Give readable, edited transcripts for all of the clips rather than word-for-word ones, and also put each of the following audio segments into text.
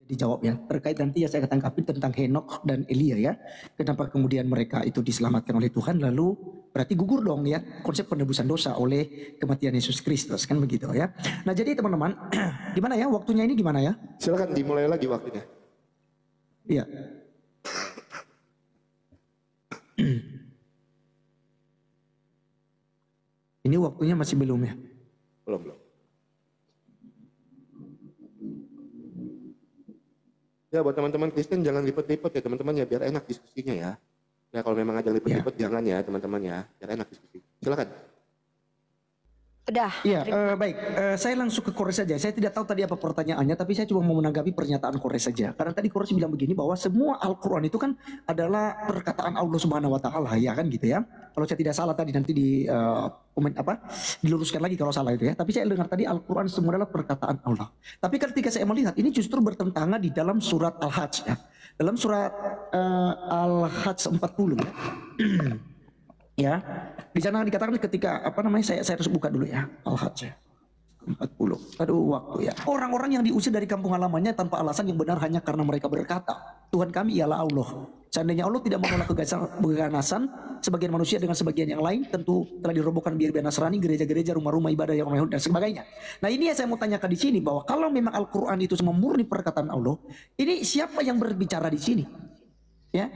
dijawab ya, terkait nanti ya saya tanggapi tentang Henokh dan Elia ya. Kenapa kemudian mereka itu diselamatkan oleh Tuhan, lalu berarti gugur dong ya konsep penebusan dosa oleh kematian Yesus Kristus, kan begitu ya. Nah jadi teman-teman, gimana ya waktunya ini gimana ya? Silakan dimulai lagi waktunya. Iya. Ini waktunya masih belum ya? Belum. Ya buat teman-teman Kristen jangan lipet-lipet ya teman-teman ya, biar enak diskusinya ya. Ya kalau memang ada lipet-lipet jangan ya teman-teman ya, biar enak diskusi. Silakan. Udah. Iya, baik. Saya langsung ke Kores saja. Saya tidak tahu tadi apa pertanyaannya, tapi saya cuma mau menanggapi pernyataan Kores saja. Karena tadi Kores bilang begini bahwa semua Al-Quran itu kan adalah perkataan Allah Subhanahu Wa Taala, ya kan gitu ya. Kalau saya tidak salah tadi nanti di diluruskan lagi kalau salah itu ya. Tapi saya dengar tadi Al-Quran semua adalah perkataan Allah. Tapi ketika saya melihat ini justru bertentangan di dalam surat Al-Hajj ya. Dalam surat Al-Hajj 40 ya. Ya, di sana dikatakan ketika saya harus buka dulu ya Al-Hajj 40. Aduh waktu ya. Orang-orang yang diusir dari kampung halamannya tanpa alasan yang benar hanya karena mereka berkata, Tuhan kami ialah Allah. Seandainya Allah tidak menolak keganasan sebagian manusia dengan sebagian yang lain, tentu telah dirobohkan biar Nasrani, gereja-gereja, rumah-rumah ibadah yang orang Yahudi dan sebagainya. Nah ini yang saya mau tanyakan di sini, bahwa kalau memang Al-Quran itu semua murni perkataan Allah, ini siapa yang berbicara di sini? Ya.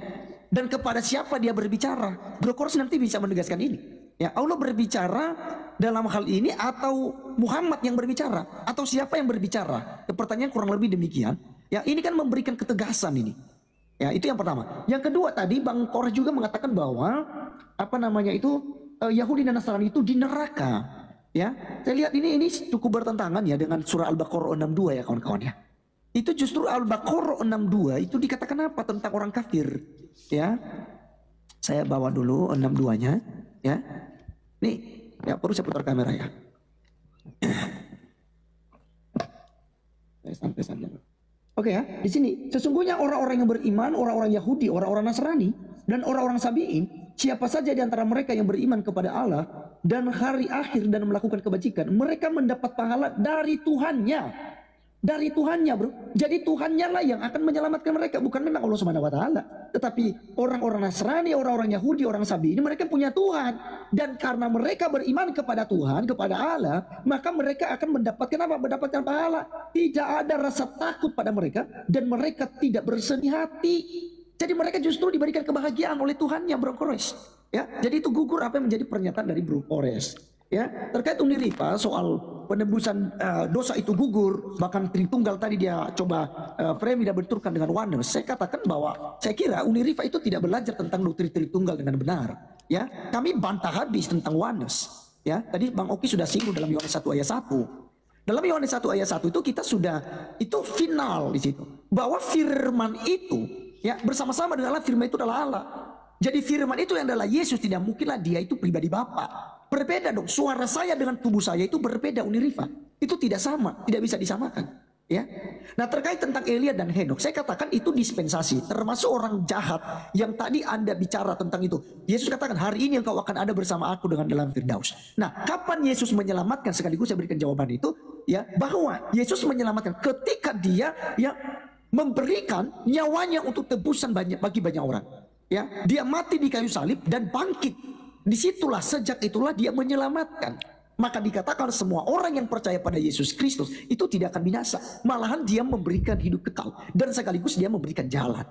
Dan kepada siapa dia berbicara? Bro Kores nanti bisa menegaskan ini. Ya, Allah berbicara dalam hal ini atau Muhammad yang berbicara atau siapa yang berbicara? Pertanyaan kurang lebih demikian. Ya, ini kan memberikan ketegasan ini. Ya, itu yang pertama. Yang kedua tadi Bang Kores juga mengatakan bahwa Yahudi dan Nasrani itu di neraka. Ya, saya lihat ini cukup bertentangan ya dengan surah Al-Baqarah 62 ya kawan-kawan ya. Itu justru Al-Baqarah 62 itu dikatakan apa tentang orang kafir ya. Saya bawa dulu 62-nya ya. Nih, ya perlu saya putar kamera ya. Saya sampai saja. Oke ya, di sini sesungguhnya orang-orang yang beriman, orang-orang Yahudi, orang-orang Nasrani dan orang-orang Sabi'in, siapa saja di antara mereka yang beriman kepada Allah dan hari akhir dan melakukan kebajikan, mereka mendapat pahala dari Tuhannya. Dari Tuhannya bro. Jadi Tuhannya lah yang akan menyelamatkan mereka. Bukan memang Allah Subhanahu Wa Taala. Tetapi orang-orang Nasrani, orang-orang Yahudi, orang Sabi ini mereka punya Tuhan. Dan karena mereka beriman kepada Tuhan, kepada Allah, maka mereka akan mendapatkan apa? Mendapatkan pahala. Tidak ada rasa takut pada mereka. Dan mereka tidak bersedih hati. Jadi mereka justru diberikan kebahagiaan oleh Tuhannya bro Kores. Ya, jadi itu gugur apa yang menjadi pernyataan dari bro Kores. Ya, terkait Unirifa soal penebusan dosa itu gugur, bahkan Tritunggal tadi dia coba frame dan benturkan dengan oneness. Saya katakan bahwa saya kira Unirifa itu tidak belajar tentang doktrin Tritunggal dengan benar. Ya, kami bantah habis tentang oneness. Ya, tadi Bang Oki sudah singgung dalam Yohanes 1 ayat 1. Dalam Yohanes 1 ayat 1 itu kita sudah itu final di situ. Bahwa firman itu ya bersama-sama dengan Allah, firman itu adalah Allah. Jadi firman itu yang adalah Yesus, tidak mungkinlah dia itu pribadi Bapa. Berbeda dong, suara saya dengan tubuh saya itu berbeda Unirifa. Itu tidak sama, tidak bisa disamakan. Ya. Nah terkait tentang Elia dan Henokh, saya katakan itu dispensasi. Termasuk orang jahat yang tadi Anda bicara tentang itu. Yesus katakan hari ini engkau akan ada bersama aku dengan dalam Firdaus. Nah kapan Yesus menyelamatkan, sekaligus saya berikan jawaban itu. Ya, bahwa Yesus menyelamatkan ketika dia ya memberikan nyawanya untuk tebusan bagi banyak orang. Ya, dia mati di kayu salib dan bangkit. Disitulah, sejak itulah dia menyelamatkan. Maka dikatakan semua orang yang percaya pada Yesus Kristus itu tidak akan binasa. Malahan dia memberikan hidup kekal. Dan sekaligus dia memberikan jalan.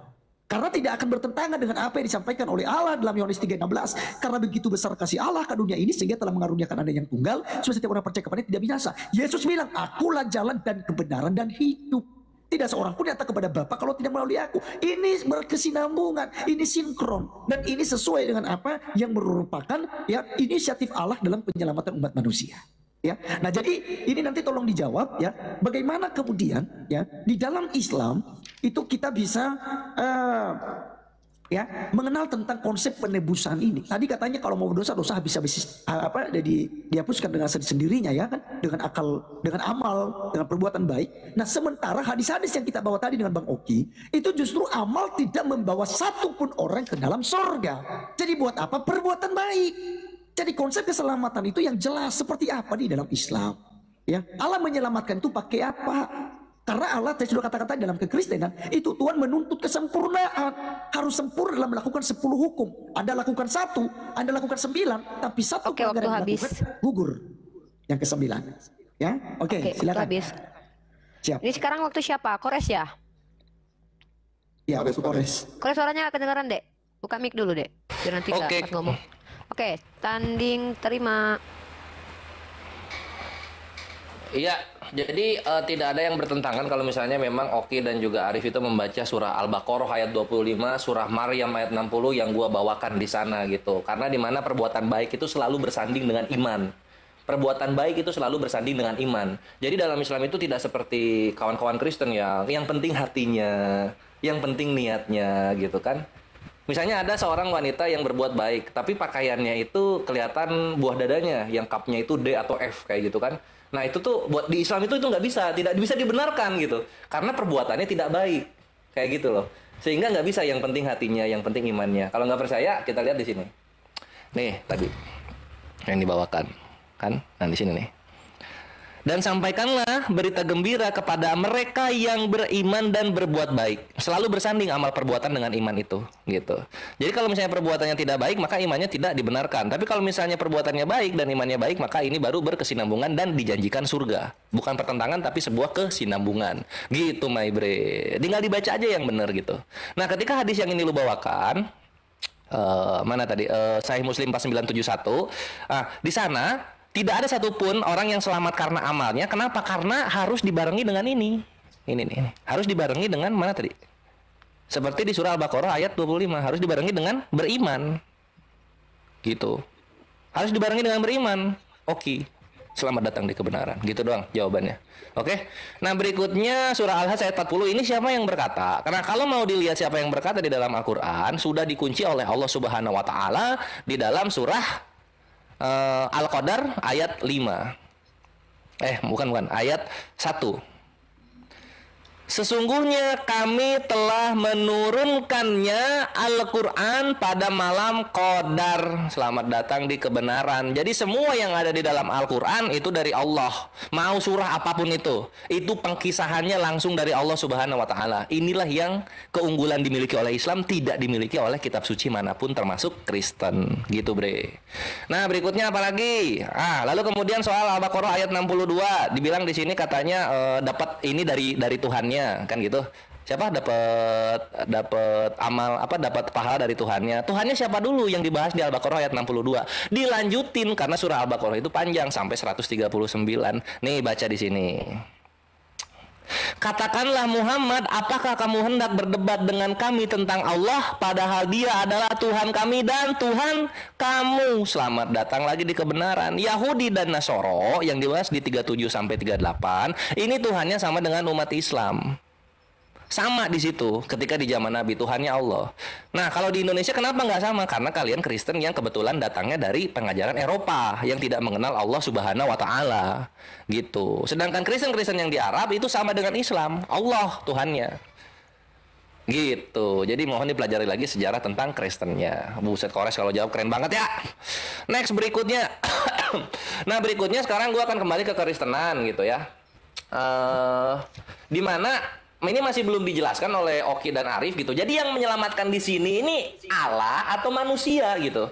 Karena tidak akan bertentangan dengan apa yang disampaikan oleh Allah dalam Yohanes 3:16. Karena begitu besar kasih Allah ke dunia ini sehingga telah mengaruniakan Anda yang tunggal, supaya setiap orang percaya kepadanya tidak binasa. Yesus bilang, akulah jalan dan kebenaran dan hidup. Tidak seorang pun datang kepada Bapa kalau tidak melalui aku. Ini berkesinambungan, ini sinkron, dan ini sesuai dengan apa yang merupakan ya inisiatif Allah dalam penyelamatan umat manusia. Ya, nah jadi ini nanti tolong dijawab ya. Bagaimana kemudian ya di dalam Islam itu kita bisa ya mengenal tentang konsep penebusan ini. Tadi katanya kalau mau berdosa, dosa habis dihapuskan dengan sendirinya ya kan, dengan akal, dengan amal, dengan perbuatan baik. Nah sementara hadis-hadis yang kita bawa tadi dengan Bang Oki itu justru amal tidak membawa satupun orang ke dalam sorga. Jadi buat apa perbuatan baik? Jadi konsep keselamatan itu yang jelas seperti apa di dalam Islam. Ya, Allah menyelamatkan itu pakai apa? Karena Allah, saya sudah kata-kata dalam kekristenan, itu Tuhan menuntut kesempurnaan. Harus sempurna dalam melakukan 10 hukum. Anda lakukan 1, Anda lakukan 9, tapi satu Oke, waktu pelanggaran habis. dilakukan, gugur. Yang ke-9. Ya, oke, Oke, silakan. habis. Siap. Ini sekarang waktu siapa? Kores ya? Ya, Kores, Kores. Kores suaranya kedengaran, Dek. Buka mic dulu, Dek. Biar nanti nggak Oke. pas ngomong. Oke, tanding terima. Iya, jadi tidak ada yang bertentangan kalau misalnya memang Oki dan juga Arif itu membaca surah Al-Baqarah ayat 25, surah Maryam ayat 60 yang gua bawakan di sana gitu. Karena di mana perbuatan baik itu selalu bersanding dengan iman. Perbuatan baik itu selalu bersanding dengan iman. Jadi dalam Islam itu tidak seperti kawan-kawan Kristen yang penting hatinya, yang penting niatnya gitu kan. Misalnya ada seorang wanita yang berbuat baik, tapi pakaiannya itu kelihatan buah dadanya, yang cupnya itu D atau F kayak gitu kan. Nah itu tuh buat di Islam itu nggak bisa, tidak bisa dibenarkan gitu, karena perbuatannya tidak baik, kayak gitu loh. Sehingga nggak bisa yang penting hatinya, yang penting imannya. Kalau nggak percaya, kita lihat di sini. Nih tadi yang dibawakan, kan? Nah di sini nih. Dan sampaikanlah berita gembira kepada mereka yang beriman dan berbuat baik. Selalu bersanding amal perbuatan dengan iman itu, gitu. Jadi kalau misalnya perbuatannya tidak baik, maka imannya tidak dibenarkan. Tapi kalau misalnya perbuatannya baik dan imannya baik, maka ini baru berkesinambungan dan dijanjikan surga. Bukan pertentangan, tapi sebuah kesinambungan. Gitu, my bre. Tinggal dibaca aja yang benar gitu. Nah, ketika hadis yang ini lu bawakan, mana tadi? Sahih Muslim 4971. Di sana tidak ada satupun orang yang selamat karena amalnya. Kenapa? Karena harus dibarengi dengan ini. Ini nih. Harus dibarengi dengan mana tadi? Seperti di surah Al-Baqarah ayat 25. Harus dibarengi dengan beriman. Gitu. Harus dibarengi dengan beriman. Oke. Selamat datang di kebenaran. Gitu doang jawabannya. Oke. Nah berikutnya surah Al-Hajj ayat 40. Ini siapa yang berkata? Karena kalau mau dilihat siapa yang berkata di dalam Al-Quran, sudah dikunci oleh Allah Subhanahu Wa Ta'ala di dalam surah Al-Qadar ayat 5. Bukan ayat 1. Sesungguhnya kami telah menurunkannya Al-Quran pada malam Qadar. Selamat datang di kebenaran. Jadi semua yang ada di dalam Al-Quran itu dari Allah. Mau surah apapun itu pengkisahannya langsung dari Allah Subhanahu Wa Ta'ala. Inilah yang keunggulan dimiliki oleh Islam, tidak dimiliki oleh kitab suci manapun termasuk Kristen. Gitu bre. Nah berikutnya apa lagi? Lalu kemudian soal Al-Baqarah ayat 62. Dibilang di sini katanya dapat ini dari Tuhannya. Kan gitu. Siapa dapat amal dapat pahala dari Tuhannya. Tuhannya siapa dulu yang dibahas di Al-Baqarah ayat 62. Dilanjutin karena surah Al-Baqarah itu panjang sampai 139. Nih baca di sini. Katakanlah Muhammad, apakah kamu hendak berdebat dengan kami tentang Allah padahal Dia adalah Tuhan kami dan Tuhan kamu. Selamat datang lagi di kebenaran. Yahudi dan Nasoro yang dibahas di 37 sampai 38, ini Tuhannya sama dengan umat Islam. Sama di situ ketika di zaman Nabi, Tuhannya Allah. Nah kalau di Indonesia kenapa nggak sama? Karena kalian Kristen yang kebetulan datangnya dari pengajaran Eropa yang tidak mengenal Allah Subhanahu Wa Ta'ala gitu. Sedangkan Kristen yang di Arab itu sama dengan Islam, Allah Tuhannya gitu. Jadi mohon dipelajari lagi sejarah tentang Kristennya. Buset Kores kalau jawab keren banget ya. Next berikutnya. Nah berikutnya sekarang gue akan kembali ke Kristenan gitu ya. Di mana ini masih belum dijelaskan oleh Oki dan Arif gitu. Jadi yang menyelamatkan di sini ini Allah atau manusia gitu.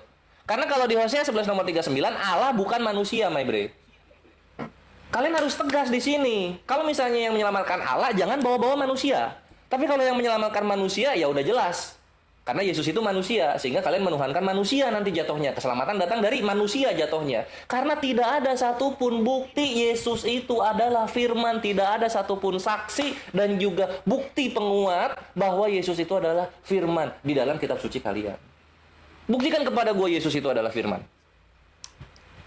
Karena kalau di Hosea 11 nomor 39 Allah bukan manusia, my bre. Kalian harus tegas di sini. Kalau misalnya yang menyelamatkan Allah jangan bawa-bawa manusia. Tapi kalau yang menyelamatkan manusia ya udah jelas. Karena Yesus itu manusia, sehingga kalian menuhankan manusia nanti jatuhnya. Keselamatan datang dari manusia jatuhnya. Karena tidak ada satupun bukti Yesus itu adalah firman. Tidak ada satupun saksi dan juga bukti penguat bahwa Yesus itu adalah firman di dalam kitab suci kalian. Buktikan kepada gue Yesus itu adalah firman.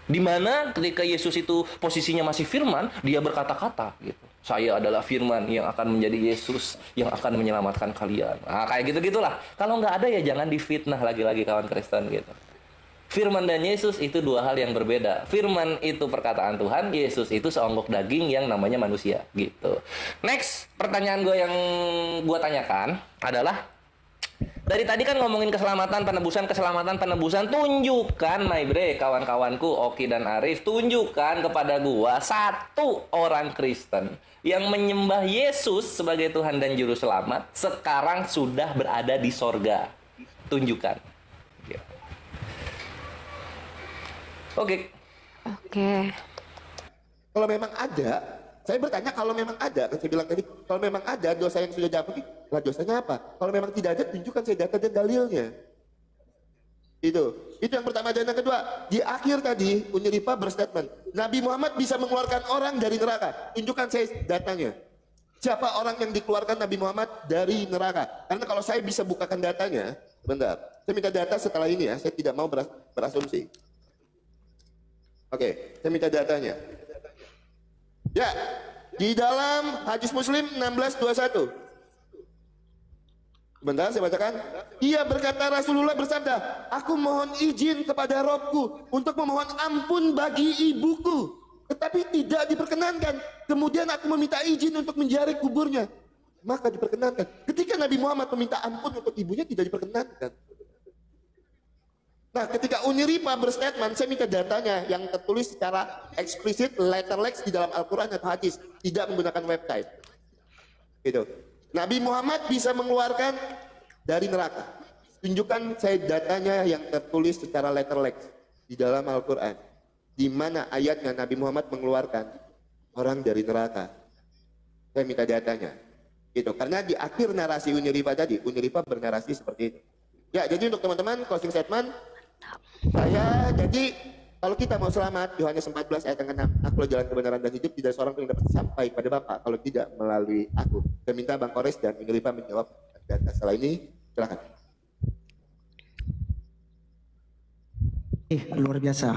Dimana ketika Yesus itu posisinya masih firman, dia berkata-kata gitu. Saya adalah firman yang akan menjadi Yesus yang akan menyelamatkan kalian. Kayak gitu-gitulah. Kalau nggak ada ya jangan difitnah lagi-lagi kawan Kristen gitu. Firman dan Yesus itu dua hal yang berbeda. Firman itu perkataan Tuhan, Yesus itu seonggok daging yang namanya manusia gitu. Next, pertanyaan gue yang gue tanyakan adalah Dari tadi kan ngomongin keselamatan, penebusan. Tunjukkan, my bre, kawan-kawanku, Oki dan Arif, tunjukkan kepada gua satu orang Kristen yang menyembah Yesus sebagai Tuhan dan Juru Selamat sekarang sudah berada di sorga. Tunjukkan. Oke. Kalau memang ada, saya bertanya kalau memang ada, kan saya bilang tadi, kalau memang ada dosa yang sudah diampuni, lah dosanya apa? Kalau memang tidak ada, tunjukkan saya data dan dalilnya. Itu yang pertama. Dan yang kedua, di akhir tadi Uniripa berstatement, Nabi Muhammad bisa mengeluarkan orang dari neraka. Tunjukkan saya datanya. Siapa orang yang dikeluarkan Nabi Muhammad dari neraka? Karena kalau saya bisa bukakan datanya, sebentar, saya minta data setelah ini ya, saya tidak mau berasumsi. Oke, saya minta datanya. Ya, di dalam hadis Muslim 1621. Sebentar, saya bacakan. Ia berkata, Rasulullah bersabda, aku mohon izin kepada Robku untuk memohon ampun bagi ibuku, tetapi tidak diperkenankan. Kemudian aku meminta izin untuk menziarahi kuburnya, maka diperkenankan. Ketika Nabi Muhammad meminta ampun untuk ibunya, tidak diperkenankan. Nah, ketika Uniripa berstatement, saya minta datanya yang tertulis secara eksplisit, letterlex di dalam Al-Quran atau hadis, tidak menggunakan website. Gitu. Nabi Muhammad bisa mengeluarkan dari neraka. Tunjukkan saya datanya yang tertulis secara letterlex di dalam Al-Quran, di mana ayatnya Nabi Muhammad mengeluarkan orang dari neraka. Saya minta datanya. Gitu. Karena di akhir narasi Uniripa tadi, Uniripa bernarasi seperti itu. Ya, jadi untuk teman-teman, closing statement. Jadi kalau kita mau selamat, Yohanes 14 ayat yang ke-6, aku jalan kebenaran dan hidup, tidak seorang pun yang dapat sampai pada Bapa kalau tidak melalui aku. Saya minta Bang Kores dan Uniripa menjawab data. Setelah ini, silakan. Luar biasa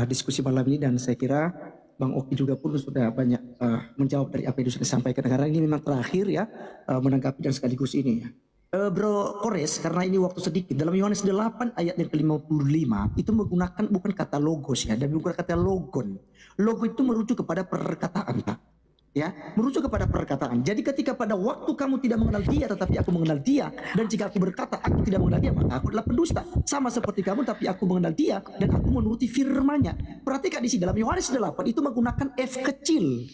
diskusi malam ini, dan saya kira Bang Oki juga pun sudah banyak menjawab dari apa yang sudah disampaikan. Karena ini memang terakhir ya, menanggapi dan sekaligus ini ya. Bro Kores, karena ini waktu sedikit, dalam Yohanes 8 ayat yang ke-55 itu menggunakan bukan kata logos ya, dan bukan kata logon. Logo itu merujuk kepada perkataan, Pak. Ya, merujuk kepada perkataan. Jadi ketika pada waktu kamu tidak mengenal dia tetapi aku mengenal dia, dan jika aku berkata aku tidak mengenal dia, maka aku adalah pendusta. Sama seperti kamu tapi aku mengenal dia dan aku menuruti firman-Nya. Perhatikan di sini dalam Yohanes 8 itu menggunakan F kecil.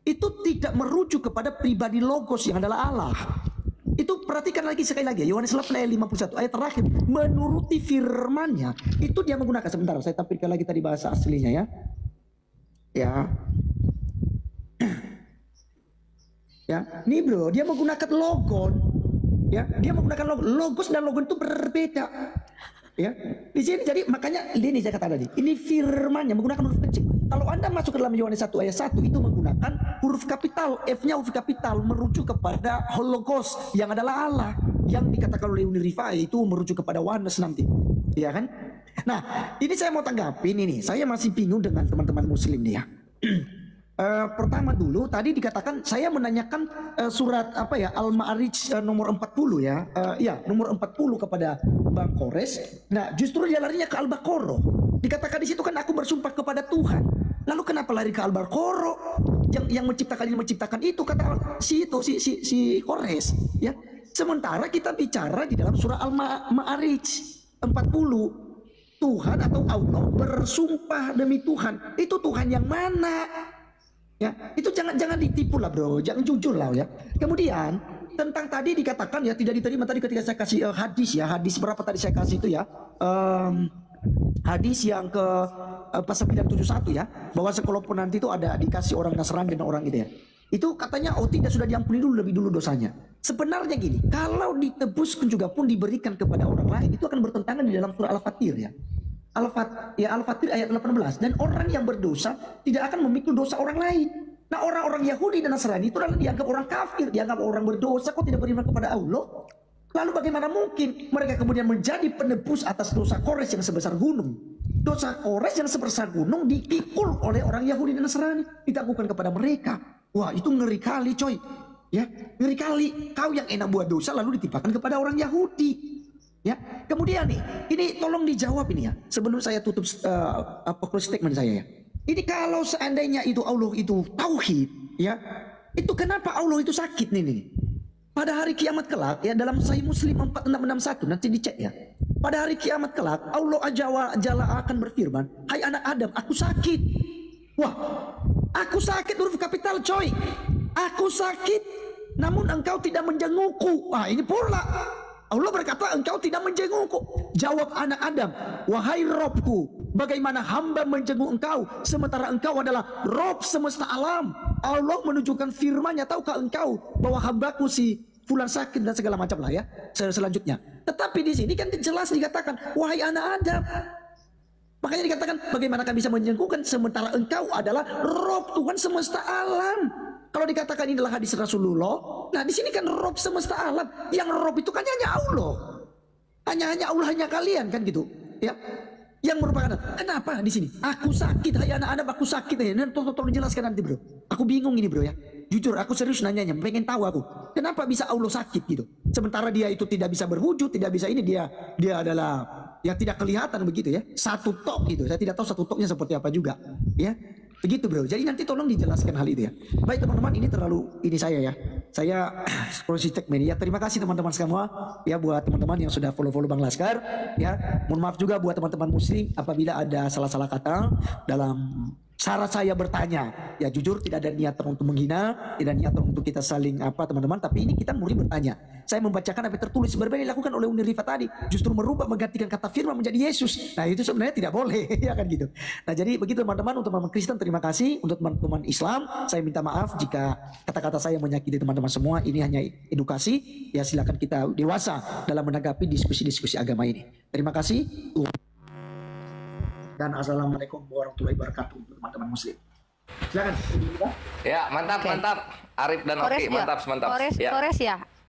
Itu tidak merujuk kepada pribadi logos yang adalah Allah. Itu perhatikan lagi sekali lagi, Yohanes 8 ayat 51 ayat terakhir, menuruti firman-Nya. Itu dia menggunakan, sebentar saya tampilkan lagi tadi bahasa aslinya ya. Ya, nih bro, dia menggunakan logon. Ya, dia menggunakan logon. Logos dan logon itu berbeda. Ya, di sini jadi makanya ini saya katakan tadi, ini firman-Nya menggunakan huruf kecil. Kalau Anda masuk ke dalam Yohanes 1 ayat 1 itu menggunakan huruf kapital, F-nya huruf kapital, merujuk kepada hologos yang adalah Allah. Yang dikatakan oleh Uniripa itu merujuk kepada oneness nanti. Iya kan? Nah, ini saya mau tanggapin ini. Saya masih bingung dengan teman-teman muslim nih ya. Pertama dulu tadi dikatakan saya menanyakan surat apa ya, Al-Ma'arij nomor 40 ya. Ya, nomor 40 kepada Bang Kores. Nah, justru dia larinya ke Al-Baqarah. Dikatakan di situ kan aku bersumpah kepada Tuhan. Lalu kenapa lari ke Al-Baqarah? Yang menciptakan itu kata si Kores ya. Sementara kita bicara di dalam surah Al-Ma'arij 40. Tuhan atau Allah bersumpah demi Tuhan. Itu Tuhan yang mana? Ya, itu jangan ditipu lah bro, jangan jujur lah ya. Kemudian tentang tadi dikatakan ya tidak diterima tadi ketika saya kasih hadis berapa tadi saya kasih itu ya, hadis yang ke pasal 971 ya, bahwa sekelompok nanti itu ada dikasih orang Nasrani dan orang itu ya. Itu katanya tidak sudah diampuni lebih dulu dosanya. Sebenarnya gini, kalau ditebus juga pun diberikan kepada orang lain itu akan bertentangan di dalam surah Al-Fatir ya. Al-Fatir ayat 18, dan orang yang berdosa tidak akan memikul dosa orang lain. Nah, orang-orang Yahudi dan Nasrani itu adalah dianggap orang kafir, dianggap orang berdosa, kok tidak beriman kepada Allah. Lalu bagaimana mungkin mereka kemudian menjadi penebus atas dosa Kores yang sebesar gunung? Dosa Kores yang sebesar gunung dipikul oleh orang Yahudi dan Nasrani, ditangguhkan kepada mereka. Wah, itu ngeri kali coy. Ya, ngeri kali. Kau yang enak buat dosa lalu ditimpakan kepada orang Yahudi. Ya, kemudian nih, ini tolong dijawab ini ya. Sebelum saya tutup close statement saya ya. Ini kalau seandainya itu Allah itu tauhid, ya, itu kenapa Allah itu sakit nih? pada hari kiamat kelak ya, dalam Sahih Muslim 4661 nanti dicek ya. Pada hari kiamat kelak Allah Jalla akan berfirman, hai anak Adam, aku sakit. Wah, aku sakit huruf kapital coy. Aku sakit, namun engkau tidak menjengukku. Wah, ini pula Allah berkata engkau tidak menjengukku. Jawab anak Adam, wahai Robku, bagaimana hamba menjenguk engkau sementara engkau adalah Rob semesta alam. Allah menunjukkan firman-Nya, tahukah engkau bahwa hambaku si fulan sakit dan segala macam lah ya selanjutnya. Tetapi di sini kan jelas dikatakan, wahai anak Adam. Makanya dikatakan, bagaimana kau bisa menjengukkan sementara engkau adalah Rob Tuhan semesta alam. Kalau dikatakan ini adalah hadis Rasulullah, nah di sini kan Rob semesta alam. Yang Rob itu kan hanya Allah. Hanya Allah, hanya kalian kan gitu. Ya. Yang merupakan, kenapa di sini? Aku sakit, hai anak-anak, aku sakit. Tolong dijelaskan nanti bro. Aku bingung ini bro ya. Jujur, aku serius nanyanya, pengen tahu aku. Kenapa bisa Allah sakit gitu? Sementara dia itu tidak bisa berwujud, tidak bisa ini, dia adalah yang tidak kelihatan begitu ya. Satu tok gitu. Saya tidak tahu satu toknya seperti apa juga. Ya. Begitu bro. Jadi nanti tolong dijelaskan hal itu ya. Baik teman-teman, ini terlalu ini saya ya. Saya Proses Tech Media. Terima kasih teman-teman semua ya, buat teman-teman yang sudah follow Bang Laskar ya. Mohon maaf juga buat teman-teman muslim apabila ada salah-salah kata dalam cara saya bertanya. Ya jujur tidak ada niat untuk menghina, tidak niat untuk kita saling apa teman-teman, tapi ini kita murni bertanya. Saya membacakan apa yang tertulis sebenarnya dilakukan oleh Unirifa tadi, justru merubah menggantikan kata firman menjadi Yesus. Nah itu sebenarnya tidak boleh ya kan gitu. Nah jadi begitu teman-teman. Untuk teman Kristen terima kasih, untuk teman-teman Islam saya minta maaf jika kata-kata saya menyakiti teman-teman semua. Ini hanya edukasi ya, silakan kita dewasa dalam menanggapi diskusi-diskusi agama ini. Terima kasih. Dan assalamualaikum warahmatullahi wabarakatuh teman-teman muslim. Silakan. Ya, mantap, mantap. Arif dan Oki, mantap, mantap. Kores ya.